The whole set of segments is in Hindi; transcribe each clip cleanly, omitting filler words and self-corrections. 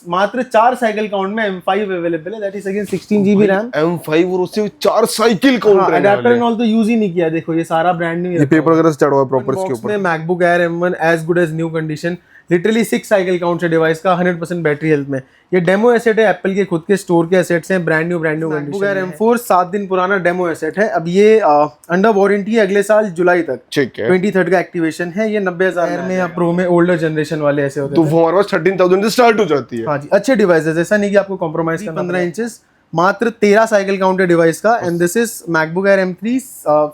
मात्र 4 साइकिल काउंट में M5 अवेलेबल है, that is again 16 GB RAM M5 और उससे 4 साइकिल काउंट रहने अडेप्टर वाले एंड ऑल तो यूज ही नहीं किया। देखो ये सारा ब्रांड न्यू, ये पेपर वगैरह से चढ़ा हुआ है प्रॉपर इसके बॉक्स ऊपर। में MacBook Air M1 as good as new condition, literally 6 cycle count है डिवाइस का, 100% बैटरी हेल्थ में। ये डेमो एसेट है, एप्पल के खुद के स्टोर के एसेट्स हैं, brand new MacBook Air M4 7 दिन पुराना डेमो एसेट है। अब ये अंडर वारंटी है अगले साल जुलाई तक, ठीक है 23 का एक्टिवेशन है। ये 90,000 में या प्रो में ओल्डर जनरेशन वाले ऐसे होते तो हैं। वो हमारे पास 13,000 से स्टार्ट हो जाती है। हाँ जी, अच्छे डिवाइसेस, ऐसा नहीं कि आपको कॉम्प्रोमाइज करना। 15 इंचेस, मात्र 13 साइकिल काउंट है डिवाइस का। And this is MacBook Air M3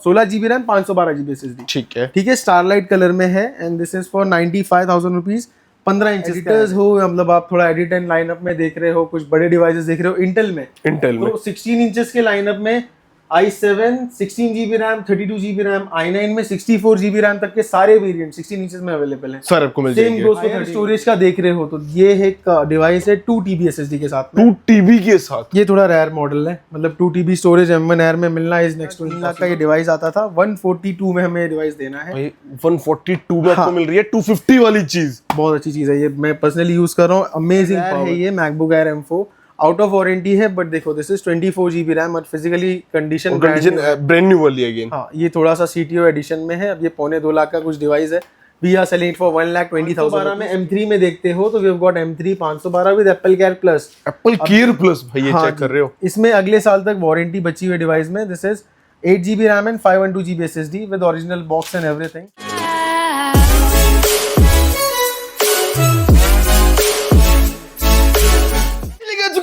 16 GB RAM 512 GB SSD। ठीक है ठीक है, स्टारलाइट कलर में है। And this is for 95,000 rupees. 15 inches हो, मतलब आप थोड़ा एडिट एंड लाइनअप में देख रहे हो, कुछ बड़े डिवाइसेस देख रहे हो इंटेल में, तो 16 इंचेस के लाइनअप में i7 16 GB RAM 32 GB RAM, i9 में 64 GB रैम तक के सारे वेरिएंट 16 इंचेस में अवेलेबल हैं। सर आपको मिल जाएंगे। सेम गोस फॉर स्टोरेज का देख रहे हो तो ये एक डिवाइस है 2 TB SSD के साथ में। 2 TB के साथ ये थोड़ा रेयर मॉडल है, मतलब 2 TB स्टोरेज M1 Air में मिलना इज नेक्स्ट टू 3 लाख का ये डिवाइस आता था। 142 में हमें डिवाइस देना है। भाई 142 में आपको मिल रही है 250 वाली चीज। बहुत अच्छी चीज है ये, मैं पर्सनली यूज कर रहा हूँ। अमेजिंग है ये MacBook Air M4, out of warranty है, बट देखो दिस इज 24 GB रैम और फिजिकली कंडीशन ब्रांड न्यू वाली अगेन। हाँ, ये थोड़ा सा CTO एडिशन में है। अब ये 2.25 लाख का कुछ डिवाइस है। We are selling it for 1,20,000 में। M3 में देखते हो तो we have got M3 512 with Apple Care Plus. Apple Care Plus भाई, ये चेक कर रहे हो। इसमें अगले साल तक वारंटी बची हुई डिवाइस में। This is 8 GB RAM and 512 GB SSD with original box and everything.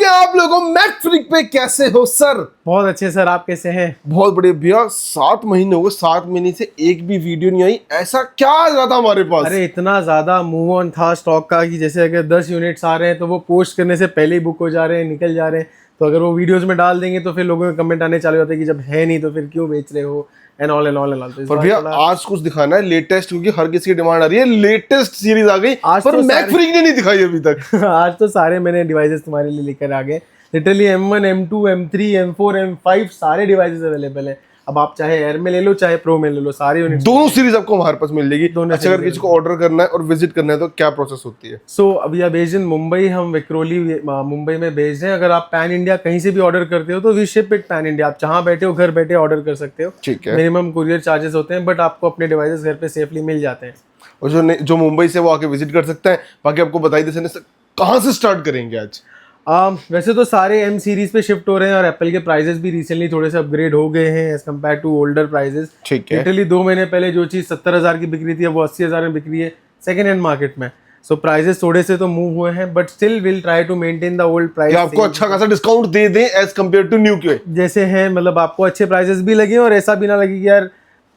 आप लोगों मैकफ्रीक पे कैसे हो सर? बहुत अच्छे सर, आप कैसे हैं? बहुत बढ़िया भैया। 7 महीने हो गए, 7 महीने से एक भी वीडियो नहीं आई, ऐसा क्या आ जाता हमारे पास? अरे इतना ज्यादा मूव ऑन था स्टॉक का कि जैसे अगर 10 यूनिट्स आ रहे हैं तो वो पोस्ट करने से पहले ही बुक हो जा रहे हैं, निकल जा रहे हैं। तो अगर वो वीडियोस में डाल देंगे तो फिर लोगों के कमेंट आने चालू होते हैं कि जब है नहीं तो फिर क्यों बेच रहे हो and all and all and all. पर भैया आज कुछ दिखाना है लेटेस्ट, क्योंकि हर किसी की डिमांड आ रही है, लेटेस्ट सीरीज आ गई आज पर तो मैकफ्रीक ने नहीं दिखाई अभी तक। आज तो सारे मैंने डिवाइसेस तुम्हारे लिए लेकर आ गए। Literally M1 M2 M3 M4 M5 सारे डिवाइसेस अवेलेबल है। अब आप चाहे एयर में ले लो चाहे प्रो में ले लो, सारे यूनिट दोनों सीरीज आपको हमारे पास मिल जाएगी। दोनों अच्छा, अगर किसी को ऑर्डर करना है और विजिट करना है तो क्या प्रोसेस होती है? सो अभी आप बेस्ड इन मुंबई, हम विक्रोली मुंबई में बेस्ड हैं। अगर आप पैन इंडिया कहीं से भी ऑर्डर करते हो तो we ship it pan India. आप जहाँ बैठे हो घर बैठे ऑर्डर कर सकते हो। ठीक है। मिनिमम कुरियर चार्जेस होते हैं, बट आपको अपने डिवाइसेस घर पे सेफली मिल जाते हैं। और जो मुंबई से वो आके विजिट कर सकता है। बाकी आपको बताई दे कहाँ से स्टार्ट करेंगे आज? वैसे तो सारे M सीरीज पे शिफ्ट हो रहे हैं और एप्पल के प्राइसेस भी रिसेंटली थोड़े से अपग्रेड हो गए हैं as compared to older prices. ठीक है। लिटरली 2 महीने पहले जो चीज 70,000 की बिक रही थी अब वो 80,000 में बिक रही है सेकंड हैंड मार्केट में। सो प्राइसेस थोड़े से तो मूव हुए हैं, but still will try to maintain the old price. आपको अच्छा खासा डिस्काउंट दे दें एज कम्पेयर टू न्यू के जैसे हैं, मतलब आपको अच्छे प्राइसेस भी लगे और ऐसा भी ना लगे कि यार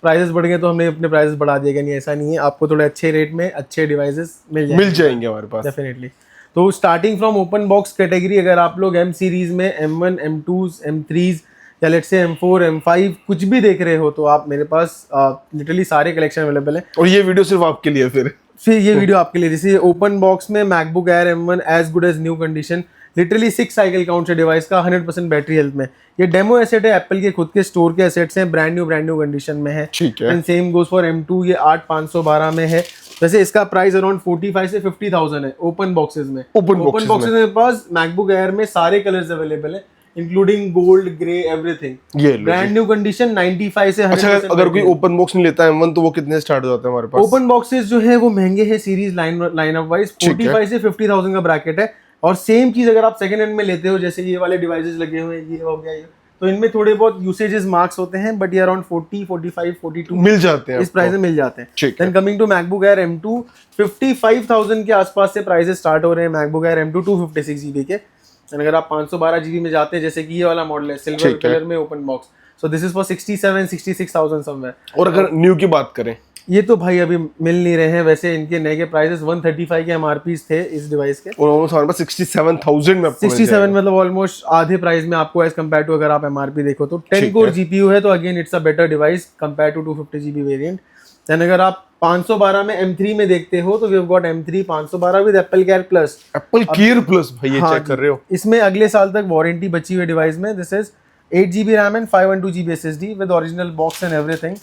प्राइसेस बढ़ गए तो हमने अपने प्राइसेस बढ़ा दिए। नहीं, ऐसा नहीं है। आपको थोड़े अच्छे रेट में अच्छे डिवाइसेस मिल जाएंगे हमारे पास डेफिनेटली। तो starting from open box category, अगर आप लोग M सीरीज में M1 M2s M3s या लेट्स से M4 M5 कुछ भी देख रहे हो तो आप मेरे पास लिटरली सारे कलेक्शन अवेलेबल हैं। और ये वीडियो सिर्फ आपके लिए फिर ये वीडियो आपके लिए। जैसे ओपन बॉक्स में MacBook Air M1 as good as new condition, literally 6 cycle count है डिवाइस का, 100% बैटरी हेल्थ में। ये डेमो एसेट है, एप्पल के खुद के स्टोर के एसेट्स हैं, ब्रांड न्यू कंडीशन में है। ठीक है। And same goes for M2, ये 8,512 में है। वैसे इसका प्राइस अराउंड 45 से 50,000 है ओपन बॉक्सेस में। ओपन बॉक्सेस में पास MacBook Air में सारे कलर्स अवेलेबल है, इंक्लूडिंग गोल्ड ग्रे एवरीथिंग। ये ब्रांड न्यू कंडीशन 95 से 100%। अच्छा, अगर कोई ओपन बॉक्स नहीं लेता है M1 तो वो कितने स्टार्ट हो जाते हैं हमारे पास? ओपन बॉक्सेस जो है वो महंगे हैं सीरीज लाइनअप वाइज। 45 से 50,000 का ब्रैकेट है। और सेम चीज अगर आप सेकंड हैंड में लेते हो, जैसे ये वाले डिवाइसेस लगे हुए हैं, ये हो गया ये, तो इनमें थोड़े बहुत यूसेजेस मार्क्स होते हैं, बट ये अराउंड 40, 45, 42 मिल जाते हैं, इस प्राइस में मिल जाते हैं। ठीक है। Coming to MacBook Air M2, 55,000 के आसपास से प्राइसेस स्टार्ट हो रहे हैं MacBook Air M2 256 GB के। अगर आप 512 GB में जाते हैं, जैसे कि ये वाला मॉडल है सिल्वर कलर में open box, so this is for 67-66,000 somewhere. और अगर न्यू की बात करें, ये तो भाई अभी मिल नहीं रहे हैं। वैसे इनके नए के प्राइसेस 135 के MRPs थे इस डिवाइस के, और ऑलमोस्ट हमारे पास 67,000 में 67 मतलब ऑलमोस्ट आधे प्राइस में आपको एज कम्पेयर टू अगर आप MRP देखो तो। 10 कोर GPU है तो again it's a better device compare to 250 GB variant. Then अगर आप 512 में M3 में देखते हो तो we have got M3 512 with Apple Care Plus. Apple Care Plus भाई, ये चेक कर रहे हो। इसमें अगले साल तक वारंटी बची हुई डिवाइस में। This is 8 GB RAM and 512 GB SSD with original box and everything.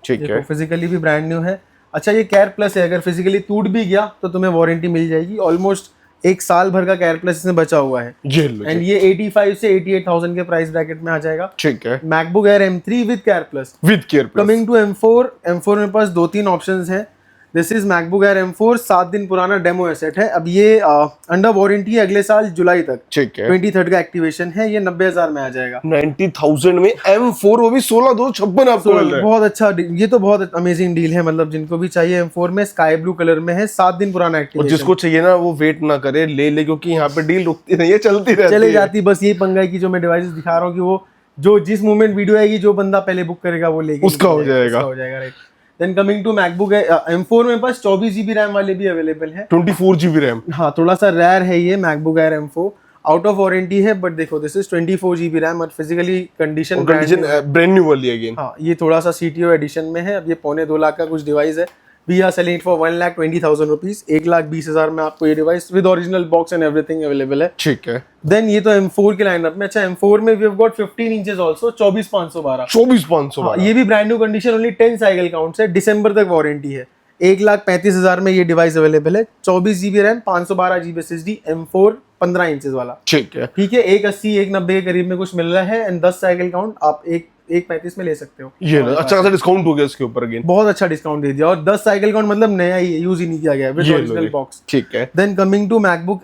ठीक है। फिजिकली भी ब्रांड न्यू है। अच्छा, ये केयर प्लस है, अगर फिजिकली टूट भी गया तो तुम्हें वारंटी मिल जाएगी ऑलमोस्ट एक साल भर का केयर प्लस इसमें बचा हुआ है। ये लो एंड ये 85 से 88,000 के प्राइस ब्रैकेट में आ जाएगा। ठीक है, MacBook Air M3 with Care Plus. With Care Plus. Coming to M4 में पास 2-3 ऑप्शंस हैं। This is MacBook Air M4, 7 दिन पुराना डेमो एसेट है। अब ये अंडर वारंटी है अगले साल जुलाई तक। ठीक है, 23rd का एक्टिवेशन है। ये 90,000 में आ जाएगा। 90,000 में M4, वो भी 16,256 आपको मिल रहा है। बहुत अच्छा, ये तो बहुत अमेजिंग डील है। मतलब जिनको भी चाहिए M4 में, स्काई ब्लू कलर में है, 7 दिन पुराना और एक्टिवेशन। जिसको चाहिए ना वो वेट ना करे, ले ले, क्योंकि यहाँ पे डील रुकती नहीं है, चलती रहती चले है। जाती। बस यही पंगा है कि जो मैं डिवाइसेस दिखा रहा हूँ कि वो जो जिस मोमेंट वीडियो आएगी, जो बंदा पहले बुक करेगा वो लेके उसका हो जाएगा। Right. Then coming to MacBook M4 में पास 24 GB रैम वाले भी अवेलेबल है। 24 GB रैम। हाँ, थोड़ा सा रेयर है ये MacBook Air M4। Out of warranty है, बट देखो दिस इज 24 GB रैम और फिजिकली कंडीशन ब्रांड न्यू वाली अगेन। हाँ, ये थोड़ा सा CTO एडिशन में है। अब ये 2.25 लाख का कुछ डिवाइस है। We are selling for 1,20,000 rupees. 1,20,000 में आपको ये device with original box and everything available है। ठीक है, देन ये तो M4 के लाइनअप में। अच्छा, M4 में we have got 15 inches also, 24,512। 24,500। ये भी brand new condition, only 10 cycle count है। दिसंबर तक वारंटी है। 1,35,000 में ये डिवाइस अवेलेबल है। 24 GB RAM, 512 GB SSD, M4 15 inches वाला। ठीक है, ठीक है, 180 190 के करीब में कुछ मिल रहा है। एंड 10 साइकिल काउंट आप 1,35 में ले सकते हो। ये अच्छा खासा डिस्काउंट हो गया इसके ऊपर अगेन। बहुत अच्छा डिस्काउंट दे दिया। और 10 साइकिल काउंट मतलब नया ही है, यूज ही नहीं किया गया है, विद ओरिजिनल बॉक्स। ठीक है, then coming to MacBook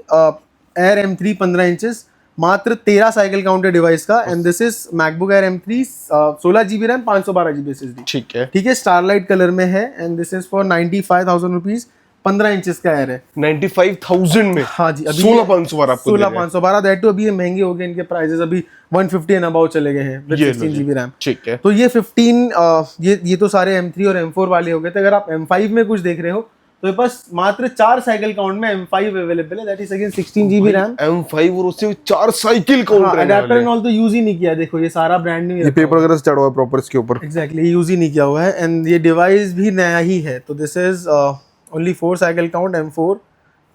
Air M3 15 inches, मात्र 13 साइकिल काउंट है डिवाइस का। And this is MacBook Air M3, 16 GB RAM, 512 GB SSD। ठीक है, ठीक है, स्टारलाइट कलर में है। And this is for 95,000 rupees. 15 inches का एयर है। 95,000 में। हाँ जी, अभी 16,512 आपको 16,512। दैट टू अभी ये महंगे हो गए, इनके प्राइसेस अभी 150 एंड अबाउट चले गए हैं विद 16 GB रैम। ठीक है, तो ये 15 ये तो सारे M3 और M4 वाले हो गए थे। अगर आप M5 में कुछ देख रहे हो तो ये पास मात्र 4 साइकिल काउंट में M5 अवेलेबल है। That is again 16 GB RAM, M5 और उससे 4 cycle count. Adapter and all तो यूज ही नहीं किया। देखो ये सारा ब्रांड न्यू, ये पेपर वगैरह से चढ़ा हुआ है प्रॉपर इसके ऊपर। एग्जैक्टली, यूज ही नहीं किया हुआ है। एंड ये डिवाइस भी नया ही है। तो this is only 4 cycle count M4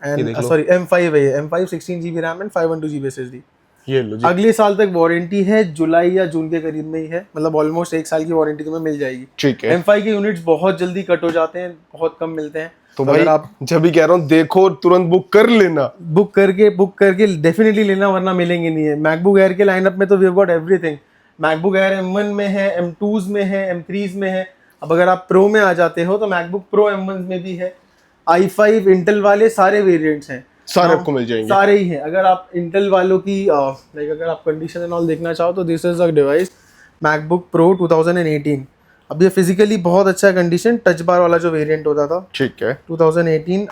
and sorry M5 है। M5 16 GB RAM and 512 GB SSD। ये लो जी। अगले साल तक वारंटी है, जुलाई या जून के करीब में ही है। मतलब ऑलमोस्ट 1 साल की वारंटी तुम्हें मिल जाएगी। ठीक है, M5 के यूनिट्स बहुत जल्दी कट हो जाते हैं, बहुत कम मिलते हैं। तो भाई आप जब भी कह रहा हूँ देखो, तुरंत बुक कर लेना। बुक करके डेफिनेटली लेना, वरना मिलेंगे नहीं है। मैकबुक एयर के लाइनअप में तो we have got everything. MacBook Air M1 में है, M2s में है, M3s में है। अब अगर आप प्रो में आ जाते हो तो मैकबुक प्रो M1 में भी है। i5 इंटेल वाले सारे वेरिएंट्स हैं, सारे आपको मिल जाएंगे। सारे ही हैं। अगर आप इंटेल वालों की लाइक अगर आप कंडीशन एंड ऑल देखना चाहो तो this is a device MacBook pro 2018। अब ये फिजिकली बहुत अच्छा कंडीशन, टच बार वाला जो वेरिएंट होता था। ठीक है, 2018,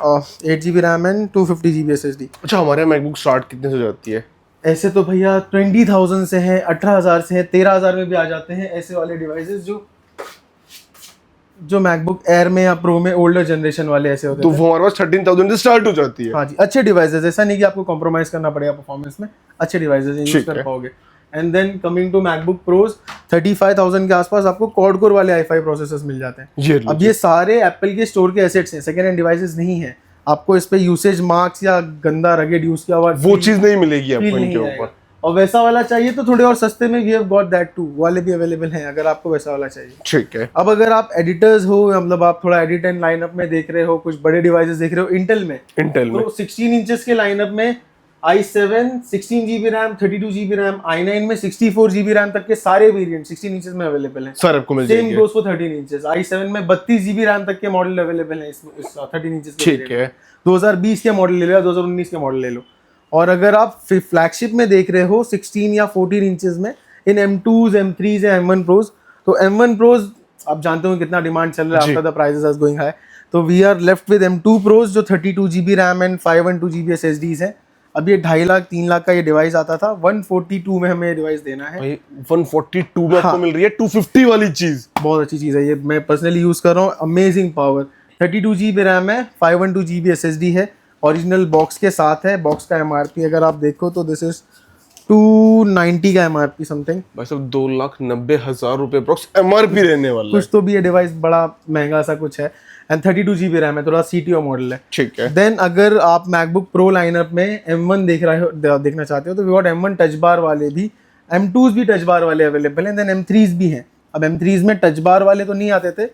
8 GB RAM and 250 GB SSD। अच्छा हमारे मैकबुक स्टार्ट कितने से हो जाती है? ऐसे तो भैया 20,000 से है, 18,000 से है, 13,000 में भी आ जाते हैं ऐसे वाले डिवाइसेस जो मैकबुक एयर में या प्रो में ओल्डर जनरेशन वाले ऐसे होते तो हैं। वो हमारे पास 13,000 से स्टार्ट हो जाती है। हाँ जी, अच्छे डिवाइसेस, ऐसा नहीं कि आपको कॉम्प्रोमाइज करना पड़ेगा परफॉर्मेंस में। अच्छे डिवाइसेस यूज कर पाओगे। And then coming to MacBook Pros, 35,000 के आसपास आपको क्वाड कोर वाले i5 प्रोसेसर्स मिल जाते हैं। अब ये सारे एप्पल के स्टोर के एसेट्स हैं, सेकंड हैंड डिवाइसेस नहीं है। आपको इस पे यूसेज मार्क्स या गंदा रगेड यूज किया हुआ वो चीज नहीं मिलेगी आपको इनके ऊपर। और वैसा वाला चाहिए तो थोड़े और सस्ते में we have got that too, वाले भी अवेलेबल हैं अगर आपको वैसा वाला चाहिए। ठीक है, अब अगर आप एडिटर्स हो, मतलब आप थोड़ा एडिट एंड लाइनअप में देख रहे हो, कुछ बड़े डिवाइसेस देख रहे हो इंटेल में, तो 16 इंचेस के लाइनअप में i7 16 GB RAM, 32 GB RAM, i9 में 64 GB रैम तक के सारे वेरिएंट 16 इंचेस में अवेलेबल हैं। सर आपको मिल जाएंगे। Same goes for 13 inches. i7 में 32 GB रैम तक के मॉडल अवेलेबल हैं इस 13 इंचेस के। ठीक है, 2020 के मॉडल ले लो या 2019 के मॉडल ले लो। और अगर आप फ्लैगशिप में देख रहे हो 16 या 14 इंचेस में इन M2s, M3s या M1 Pros, तो M1 Pros आप जानते हो कितना डिमांड चल रहा है after the prices are going high. तो we are left with M2 Pros जो 32 GB RAM and 512 GB SSDs है। अब ये 2.5 लाख 3 लाख का ये डिवाइस आता था, 142 में हमें ये डिवाइस देना है। भाई 142 में आपको मिल रही है 250 वाली चीज। बहुत अच्छी चीज है ये, मैं पर्सनली यूज कर रहा हूँ। अमेजिंग पावर, 32 GB रैम है, 512 GB SSD है, ओरिजिनल बॉक्स के साथ है। बॉक्स का MRP अगर आप देखो तो दिस इज 290 का MRP समथिंग। भाई साहब 2,90,000 रुपए अप्रॉक्स MRP रहने वाला है। कुछ तो भी ये डिवाइस बड़ा महंगा सा कुछ है। एंड 32 GB रैम है, थोड़ा CTO मॉडल है। ठीक है, देन अगर आप मैकबुक प्रो लाइनअप में M1 देखना चाहते हो तो we got M1 touch bar वाले भी, M2s भी टच बार वाले अवेलेबल हैं। देन M3s भी हैं। अब M3s में टच बार वाले तो नहीं आते थे,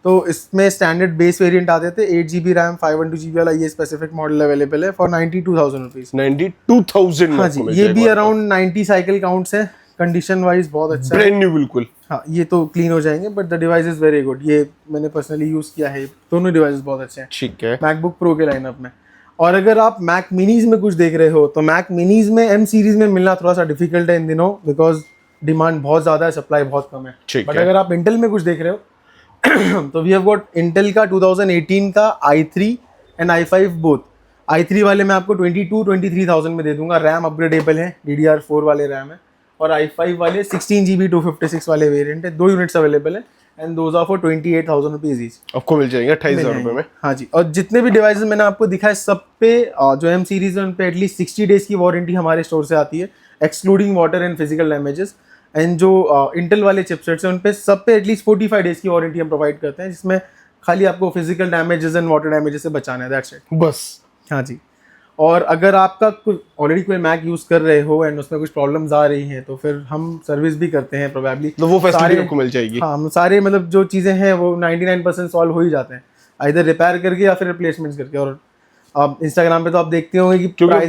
तो इसमें स्टैंडर्ड बेस वेरिएंट आते थे 8 GB रैम 512 GB वाला, ये स्पेसिफिक मॉडल अवेलेबल है फॉर 92,000 रुपीज। 92,000 में हाँ आपको जी, मिल ये जाएगा भी हमारे अराउंड 90 साइकिल काउंट्स है, कंडीशन वाइज बहुत पास। अच्छा है। ब्रांड न्यू बिल्कुल। हाँ, ये तो क्लीन हो जाएंगे but the device is very good, ये मैंने पर्सनली यूज किया है, दोनों डिवाइसेस बहुत अच्छे हैं ठीक है। मैकबुक प्रो के लाइनअप में। और अगर आप मैक मिनीज में कुछ देख रहे हो तो मैक मिनीज में एम सीरीज में मिलना थोड़ा सा डिफिकल्ट है इन दिनों, बिकॉज डिमांड बहुत ज़्यादा है, सप्लाई बहुत कम है। ठीक बट है। अगर आप इंटेल में कुछ देख रहे हो तो वी हैव गॉट इंटेल का 2018 का i3 and i5 both. i3 वाले मैं आपको 23,000 में दे दूंगा, रैम अपग्रेडेबल है, DDR4 वाले रैम है। और i5 वाले 16 GB 256 वाले वेरिएंट है, 2 यूनिट्स अवेलेबल है and those are for 28,000 rupees each. आपको मिल जाएंगे 28,000 रुपए में। हाँ जी, और जितने भी डिवाइसेस मैंने आपको दिखाए सब पे जो एम सीरीज है उन पे एटलीस्ट 60 डेज की वारंटी हमारे स्टोर से आती है, excluding water and physical damages. And जो इंटेल वाले चिपसेट्स हैं उन पे सब पे एटलीस्ट 45 डेज की वारंटी हम प्रोवाइड करते हैं, जिसमें खाली आपको physical damages and water damages से बचाना है, दैट्स इट। बस। हाँ जी, और अगर आपका कुछ ऑलरेडी कोई मैक यूज कर रहे हो एंड उसमें कुछ प्रॉब्लम्स आ रही हैं तो फिर हम सर्विस भी करते हैं प्रोबेबली, तो वो फैसिलिटी आपको मिल जाएगी। हाँ, हम सारे मतलब जो चीज़ें हैं वो 99% सॉल्व हो ही जाते हैं, इधर रिपेयर करके या फिर रिप्लेसमेंट्स करके। और आप इंस्टाग्राम पे तो आप देखते होंगे कि क्योंकि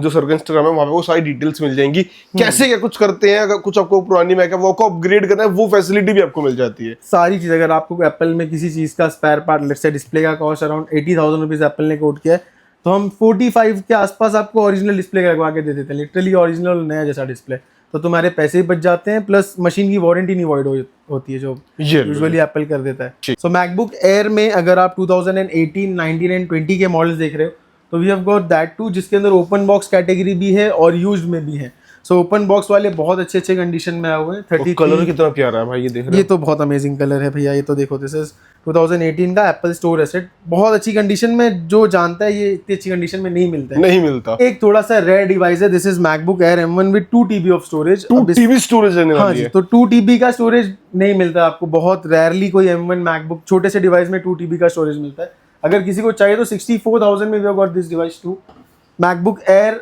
जो सर का इंस्टाग्राम है वहाँ पे वो सारी डिटेल्स मिल जाएंगी, कैसे क्या कुछ करते हैं। अगर कुछ आपको पुरानी मैक है वो आपको अपग्रेड करना है, वो फैसिलिटी भी आपको मिल जाती है। सारी चीज़, अगर आपको एप्पल में किसी चीज़ का spare part, let's say display का कॉस्ट अराउंड 80,000 रुपीज़ एप्पल ने कोट किया है, तो हम 45 के आसपास आपको ओरिजिनल डिस्प्ले लगवा के दे देते हैं, लिटरली ओरिजिनल नया जैसा डिस्प्ले। तो तुम्हारे पैसे भी बच जाते हैं, प्लस मशीन की वारंटी नहीं वॉइड होती है जो यूजुअली एप्पल कर देता है। सो मैकबुक एयर में अगर आप 2018, 19 एंड 20 के मॉडल्स देख रहे हो तो we have got that too, जिसके अंदर ओपन बॉक्स कैटेगरी भी है और यूज्ड में भी है। सो ओपन बॉक्स वाले बहुत अच्छे अच्छे कंडीशन में आए हुए हैं। 33 कलर कितना प्यारा है भाई, ये देख रहे ये तो बहुत अमेजिंग कलर है भैया, ये तो देखो, दिस इज 2018 का एप्पल स्टोर एसेट, बहुत अच्छी कंडीशन में। जो जानता है ये इतनी अच्छी कंडीशन में नहीं मिलता है, नहीं मिलता। एक थोड़ा सा रेयर डिवाइस है, this is MacBook Air M1 with 2 TB of storage. 2 TB storage रहने हाँ वाली जी, है। तो 2 TB का स्टोरेज नहीं मिलता आपको, बहुत रेयरली कोई M1 मैकबुक छोटे से डिवाइस में 2 TB का स्टोरेज मिलता है। अगर किसी को चाहिए तो 64,000 में we have got this device too, MacBook Air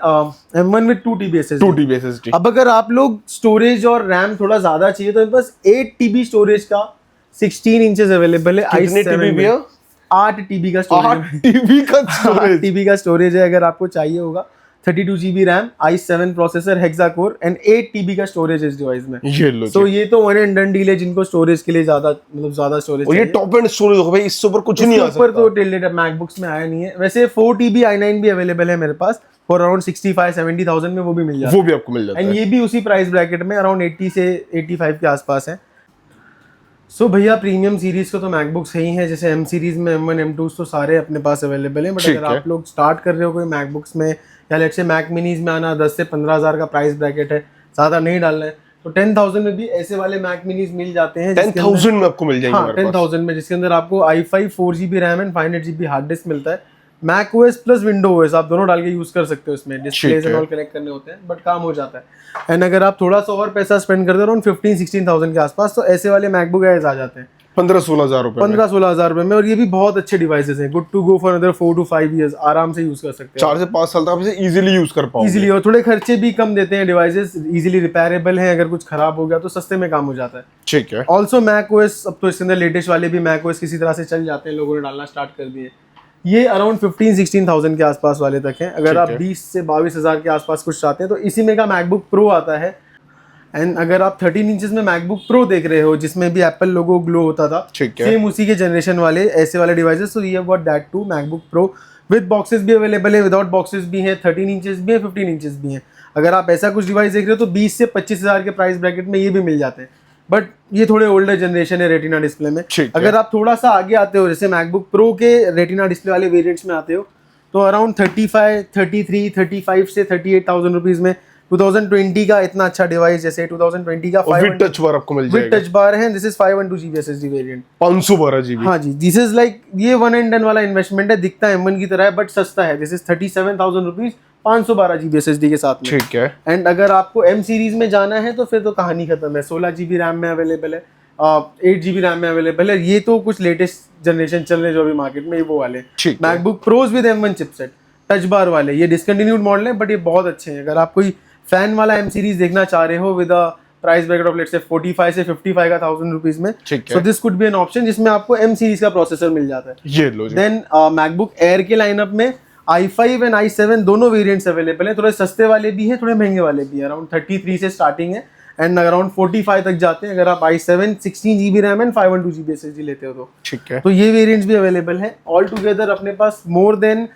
M1 with 2 TB SSD। 2 TB SSD। अब अगर आप लोग स्टोरेज और रैम थोड़ा ज्यादा चाहिए तो बस 8 TB स्टोरेज का 16 इंचेस अवेलेबल है। कितने TB भैया? 8 TB का स्टोरेज 8 TB का स्टोरेज। 8 TB का स्टोरेज है अगर आपको चाहिए होगा। 32 GB RAM, i7 processor, hexa core and 8 TB का स्टोरेज इस डिवाइस में। ये लो। तो ये तो वन एंड डन डील है जिनको स्टोरेज के लिए ज्यादा ज्यादा स्टोरेज और ये टॉप एंड स्टोरेज होगा भाई, इससे ऊपर कुछ नहीं आ सकता। ऊपर तो टिल्डेड मैकबुक्स में आया नहीं है। वैसे 4 TB i9 भी अवेलेबल है मेरे पास फॉर अराउंड 65-70,000 में, वो भी मिल जाता है। वो भी आपको मिल जाता है एंड ये भी उसी प्राइस ब्रैकेट में अराउंड 80 से 85 के आसपास है। सो भैया प्रीमियम सीरीज को तो मैकबुक्स ही हैं, जैसे M सीरीज में M1 M2 तो सारे अपने पास अवेलेबल हैं। बट अगर आप लोग स्टार्ट कर रहे हो कोई मैकबुक्स में या लेट्स से मैक मिनीज में आना, 10 से 15,000 का प्राइस ब्रैकेट है, ज़्यादा नहीं डालना है, तो 10,000 में भी ऐसे वाले मैक मिनीज मिल जाते हैं। 10,000 में आपको मिल जाएंगे। हाँ, 10,000 में, जिसके अंदर आपको i5 4 GB RAM and 500 GB hard disk मिलता है। Mac OS plus window OS आप दोनों डाल के यूज कर सकते हो, इसमें डिस्प्लेज एंड ऑल कनेक्ट करने होते हैं, बट काम हो जाता है। एंड अगर आप थोड़ा सा और पैसा स्पेंड करते हो अराउंड 15-16,000 के आसपास, तो ऐसे वाले मैकबुक एयर्स आ जाते हैं 15-16,000 रुपए 15-16,000 रुपए में। और ये भी बहुत अच्छे डिवाइसेस हैं, good to go for another 4 to 5 years, आराम से यूज कर सकते हैं। 4 से 5 साल तक आप इसे इजीली यूज कर पाओगे। इजीली, और थोड़े खर्चे भी कम देते हैं डिवाइसेस, इजीली रिपेयरेबल हैं, अगर कुछ खराब हो गया तो सस्ते में काम हो जाता है। ठीक है। ऑल्सो मैक OS, अब तो इसके अंदर लेटेस्ट वाले भी मैक OS किसी तरह से चल जाते हैं, लोगों ने डालना स्टार्ट कर दिए। ये अराउंड 15-16,000 के आसपास वाले तक हैं। अगर आप 20 से 22,000 के आसपास कुछ चाहते हैं तो इसी में का मैकबुक प्रो आता है। एंड अगर आप 13 इंचेस में मैकबुक प्रो देख रहे हो जिसमें भी एप्पल लोगो ग्लो होता था, सेम उसी के जनरेशन वाले ऐसे वाले डिवाइसेस, तो ये got that too MacBook Pro with boxes भी अवेलेबल है, विदाउट बॉक्सेस भी हैं, 13 इंचेस भी है, 15 इंचेस भी हैं। अगर आप ऐसा कुछ डिवाइस देख रहे हो तो 20 से 25,000 के प्राइस ब्रैकेट में ये भी मिल जाते हैं, बट ये थोड़े ओल्डर जनरेशन है रेटिना डिस्प्ले में। अगर आप थोड़ा सा आगे आते हो, जैसे मैकबुक प्रो के रेटिना डिस्प्ले वाले वेरिएंट्स में आते हो, तो अराउंड 35, 33, 35 से 38,000 रुपीज में 2020 का इतना अच्छा डिवाइस, जैसे 2020 का विद टच बार आपको मिल जाएगा। विद टच बार है, this is 512 GB SSD variant, 512 GB। हाँ जी, दिस इज लाइक ये वन एंड डन वाला इन्वेस्टमेंट है, दिखता है M1 की तरह है बट सस्ता है। This is 37,000 rupees 512 GB SSD के साथ में। ठीक है। एंड अगर आपको M सीरीज में जाना है तो फिर तो कहानी खत्म है। 16 GB रैम में अवेलेबल है, 8 GB रैम में अवेलेबल है। ये तो कुछ लेटेस्ट जनरेशन चल रहे जो अभी मार्केट में, ये वो वाले MacBook Pros with M1 chipset touch bar वाले, ये डिसकंटिन्यूड मॉडल है बट ये बहुत अच्छे हैं। अगर आप कोई फैन वाला M सीरीज देखना चाह रहे हो with price bracket of let's say 45 से 55 का 1000 रुपीज में, ठीक है। So this could be an option जिसमें आपको M सीरीज का प्रोसेसर मिल जाता है। ये लो जी। देन मैकबुक एयर के लाइनअप में i5 एंड i7 दोनों वेरिएंट्स अवेलेबल हैं, थोड़े सस्ते वाले भी हैं, थोड़े महंगे वाले भी हैं। अराउंड 33 से स्टार्टिंग है एंड अराउंड 45 तक जाते हैं अगर आप i7 16GB RAM and 512GB SSD लेते हो तो। ठीक है। तो ये वेरिएंट्स भी अवेलेबल हैं। ऑल टुगेदर अपने पास मोर देन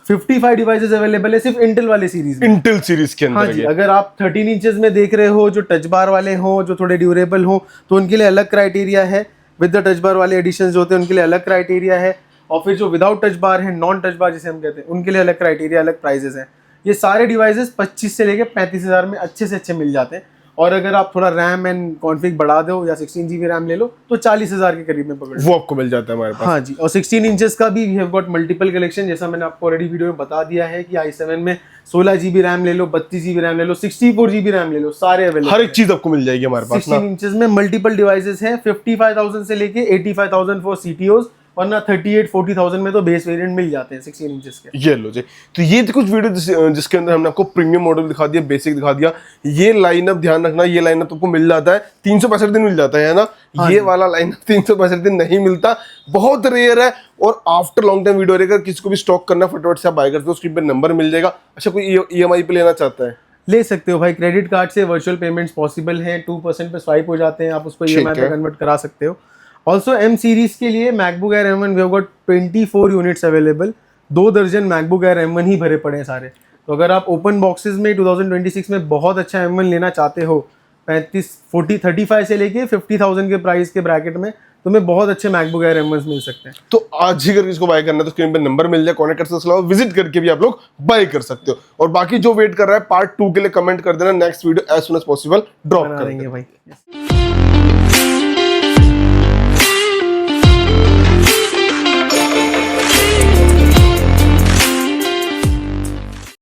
55 डिवाइसेस अवेलेबल है सिर्फ इंटेल वाले सीरीज में। इंटेल सीरीज के हाँ अंदर जी, ये। अगर आप 13 इंचेस में देख रहे हो, जो टच बार वाले हो, जो थोड़े ड्यूरेबल हो, तो उनके लिए अलग क्राइटेरिया है। विद द टच बार वाले एडिशन जो होते हैं उनके लिए अलग क्राइटेरिया है, और फिर जो विदाउट टच बार है, नॉन टच बार जिसे हम कहते हैं, उनके लिए अलग क्राइटेरिया, अलग प्राइजेस हैं। ये सारे डिवाइसेस 25 से लेके 35,000 में अच्छे से अच्छे मिल जाते हैं। और अगर आप थोड़ा रैम एंड कॉन्फ़िग बढ़ा दो या 16GB रैम ले लो तो 40,000 के करीब में पकड़ लो। वो आपको मिल जाता है हमारे पास। हाँ जी, और 16 इंचेस का भी we have got multiple collection, जैसा मैंने आपको ऑलरेडी वीडियो में बता दिया है कि i7 में 16GB रैम ले लो, 32GB रैम ले लो, 64GB रैम ले लो, सारे अवेलेबल। हर एक चीज आपको मिल जाएगी हमारे पास ना। 16 इंचेस में मल्टीपल डिवाइसेस हैं, 55,000 से लेके 85,000 फॉर CTOs, वरना 38-40,000 में तो बेस वेरिएंट मिल जाते हैं 16 इंचेस के। ये लो जी। तो ये थी कुछ वीडियो जिसके अंदर हमने आपको प्रीमियम मॉडल दिखा दिया, बेसिक दिखा दिया। ये लाइनअप ध्यान रखना, ये लाइनअप आपको मिल जाता है 365 दिन मिल जाता है ना। ये वाला लाइनअप 365 दिन नहीं मिलता, बहुत रेयर है। और आफ्टर लॉन्ग टाइम वीडियो रहेगा, किसी को भी स्टॉक करना फटाफट से आप बाय करते हो, स्क्रीन पे नंबर मिल जाएगा। अच्छा, कोई EMI पे लेना चाहता है ले सकते हो भाई, क्रेडिट कार्ड से वर्चुअल पेमेंट्स पॉसिबल हैं, 2% पे स्वाइप हो जाते हैं, आप उसको EMI पे कन्वर्ट करा सकते हो। ऑल्सो M सीरीज के लिए MacBook Air M1 we have got 24 units available. 2 दर्जन मैकबुक एयर M1 ही भरे पड़े हैं सारे। तो अगर आप ओपन बॉक्सेस में 2026 में बहुत अच्छा M1 लेना चाहते हो, 35 से लेके 50,000 के प्राइस के ब्रैकेट में तुम्हें बहुत अच्छे मैकबुक एयर M1 मिल सकते हैं। तो आज ही अगर इसको बाय करना है तो स्क्रीन पे नंबर मिल जाए, कॉन्टैक्ट कर सकते हो, विजिट करके भी आप लोग बाय कर सकते हो। और बाकी जो वेट कर रहा है पार्ट 2 के लिए कमेंट कर देना, next video as soon as possible drop कर देंगे भाई।